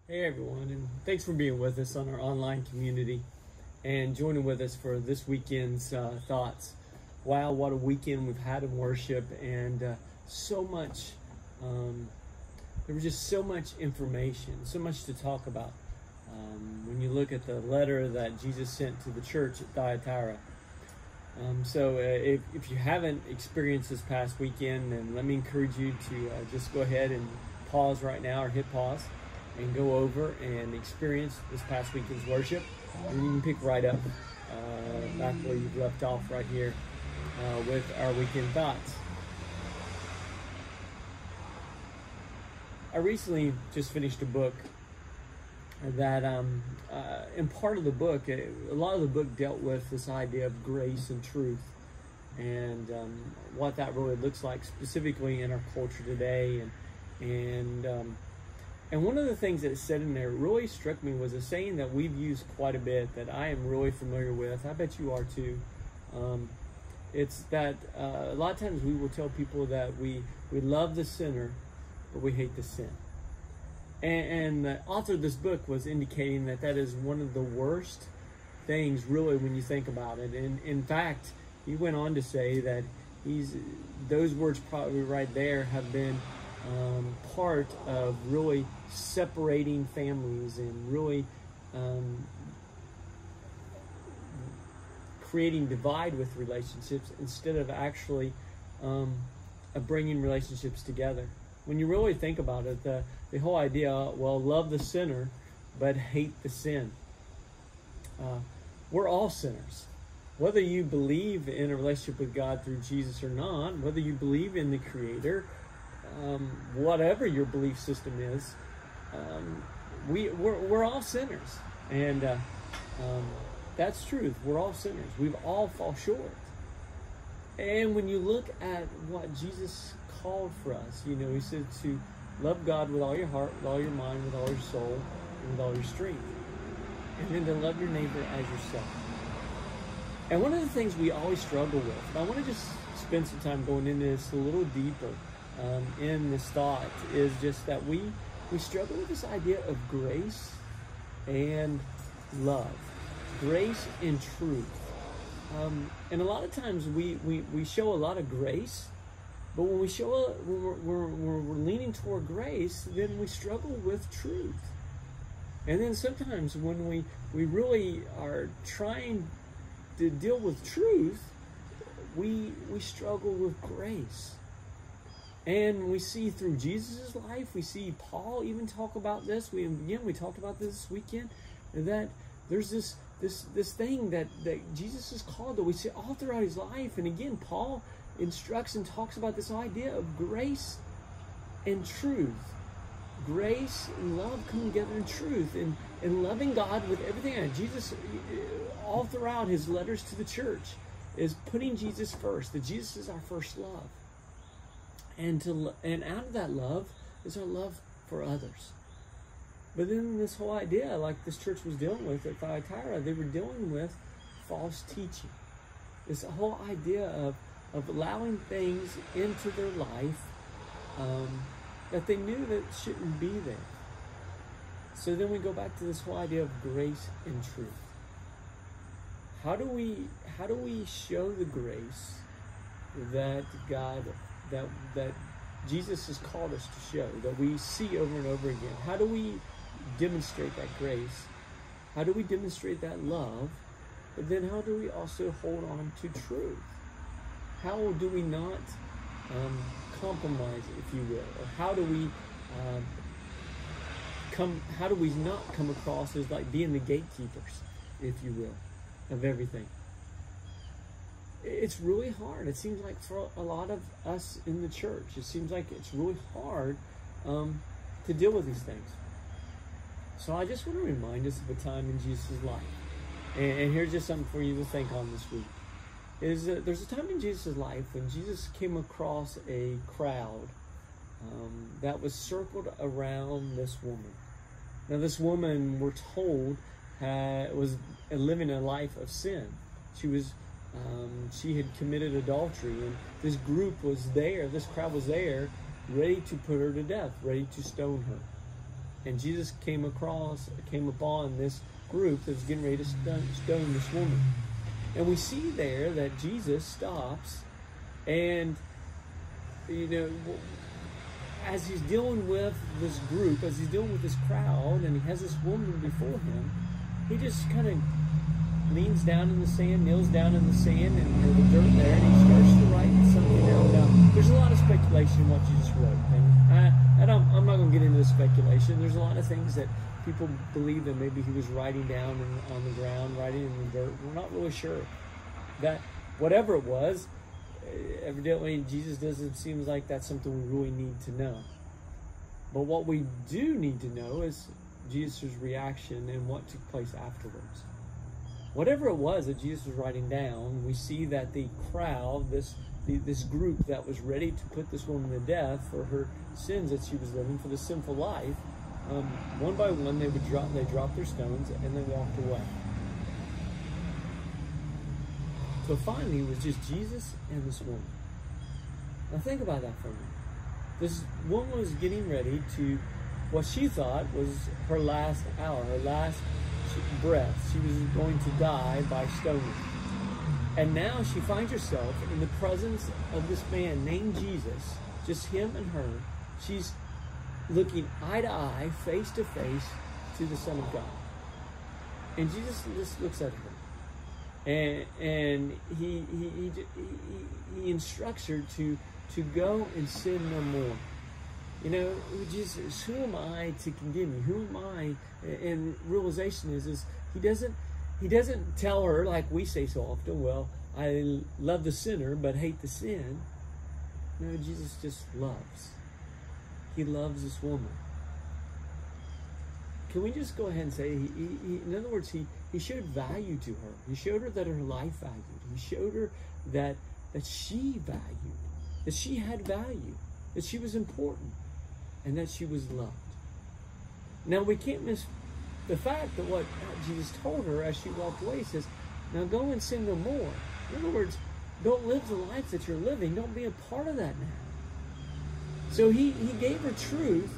Hey everyone, and thanks for being with us on our online community and joining with us for this weekend's thoughts. Wow, what a weekend we've had in worship, and so much, there was just so much information, so much to talk about. When you look at the letter that Jesus sent to the church at Thyatira. If you haven't experienced this past weekend, then let me encourage you to just go ahead and pause right now, or hit pause, and go over and experience this past weekend's worship. And you can pick right up back where you've left off right here with our weekend thoughts. I recently just finished a book that in part of the book, a lot of the book dealt with this idea of grace and truth, and what that really looks like specifically in our culture today. And one of the things that it said in there really struck me was a saying that we've used quite a bit that I am really familiar with. I bet you are too. It's that a lot of times we will tell people that we love the sinner, but we hate the sin. And the author of this book was indicating that that is one of the worst things, really, when you think about it. And in fact, he went on to say that those words probably right there have been part of really separating families and really creating divide with relationships instead of actually bringing relationships together. When you really think about it, the whole idea, well, love the sinner, but hate the sin. We're all sinners. Whether you believe in a relationship with God through Jesus or not, whether you believe in the Creator, whatever your belief system is, we're all sinners. And that's truth. We're all sinners. We've all fall short. And when you look at what Jesus called for us, he said to love God with all your heart, with all your mind, with all your soul, and with all your strength. And then to love your neighbor as yourself. And one of the things we always struggle with, and I want to just spend some time going into this a little deeper in this thought, is just that we struggle with this idea of grace and love. Grace and truth. And a lot of times we show a lot of grace, but when we're leaning toward grace, then we struggle with truth. And then sometimes when we really are trying to deal with truth, we struggle with grace. And we see through Jesus' life, we see Paul even talk about this. We talked about this weekend, that there's this thing that Jesus is called to. We see all throughout his life. And again, Paul instructs and talks about this idea of grace and truth. Grace and love come together in truth, and loving God with everything. Jesus, all throughout his letters to the church, is putting Jesus first, that Jesus is our first love. And out of that love is our love for others. But then this whole idea, like this church was dealing with at Thyatira, they were dealing with false teaching. This whole idea of allowing things into their life that they knew that shouldn't be there. So then we go back to this whole idea of grace and truth. How do we show the grace that that Jesus has called us to show, that we see over and over again? How do we demonstrate that grace? How do we demonstrate that love? But then how do we also hold on to truth? How do we not compromise, if you will? Or how do we not come across as like being the gatekeepers, if you will, of everything? It's really hard. It seems like for a lot of us in the church, it seems like it's really hard to deal with these things. So I just want to remind us of a time in Jesus' life. And here's just something for you to think on this week. There's a time in Jesus' life when Jesus came across a crowd that was circled around this woman. Now this woman, we're told, was living a life of sin. She had committed adultery, and this crowd was there, ready to put her to death, ready to stone her. And Jesus came upon this group that was getting ready to stone this woman. And we see there that Jesus stops and, as he's dealing with this group, as he's dealing with this crowd, and he has this woman before him, he just kind of leans down in the sand, kneels down in the sand and the dirt there, and he starts to write something down. Now, there's a lot of speculation in what Jesus wrote, and I'm not going to get into the speculation. There's a lot of things that people believe that maybe he was writing down on the ground, writing in the dirt. We're not really sure. That whatever it was, evidently Jesus doesn't seem like that's something we really need to know. But what we do need to know is Jesus' reaction and what took place afterwards. Whatever it was that Jesus was writing down, we see that the crowd, this group that was ready to put this woman to death for her sins that she was living, for the sinful life, one by one they dropped their stones and they walked away. So finally, it was just Jesus and this woman. Now think about that for a minute. This woman was getting ready to, what she thought was her last hour, her last breath. She was going to die by stoning. And now she finds herself in the presence of this man named Jesus, just him and her. She's looking eye to eye, face to face to the Son of God. And Jesus just looks at her. And he instructs her to go and sin no more. Jesus, who am I to condemn you? Who am I? And realization is he doesn't tell her like we say so often, well, I love the sinner but hate the sin. No, Jesus just loves. He loves this woman. Can we just go ahead and say, in other words, he showed value to her. He showed her that her life valued. He showed her that she valued, that she had value, that she was important, and that she was loved. Now, we can't miss the fact that what Jesus told her as she walked away, he says, now go and sin no more. In other words, don't live the life that you're living. Don't be a part of that now. So he gave her truth.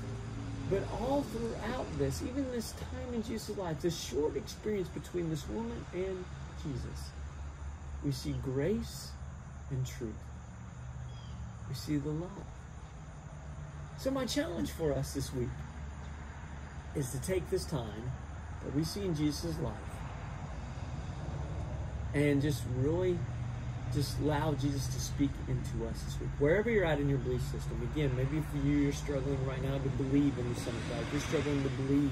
But all throughout this, even this time in Jesus' life, this short experience between this woman and Jesus, we see grace and truth. We see the love. So my challenge for us this week is to take this time that we see in Jesus' life and just really allow Jesus to speak into us this week. Wherever you're at in your belief system, again, maybe for you're struggling right now to believe in the Son of God. You're struggling to believe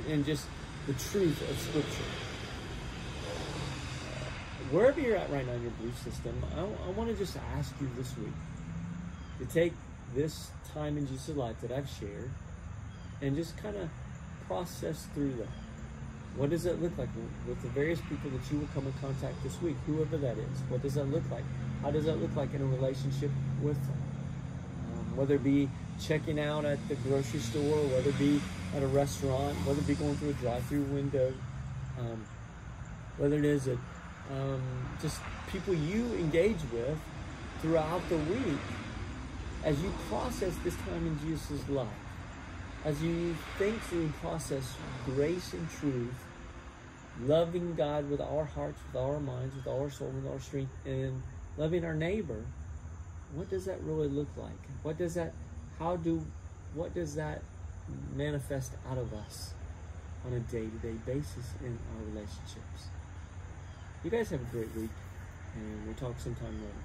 in just the truth of Scripture. Wherever you're at right now in your belief system, I want to just ask you this week to take this time in Jesus' life that I've shared and just kind of process through that. What does that look like with the various people that you will come in contact this week, whoever that is? What does that look like? How does that look like in a relationship with them? Whether it be checking out at the grocery store, whether it be at a restaurant, whether it be going through a drive-through window, whether it is just people you engage with throughout the week as you process this time in Jesus' life, as you think through and process grace and truth, loving God with our hearts, with our minds, with our soul, with our strength, and loving our neighbor, what does that really look like? What does that manifest out of us on a day-to-day basis in our relationships? You guys have a great week, and we'll talk sometime later.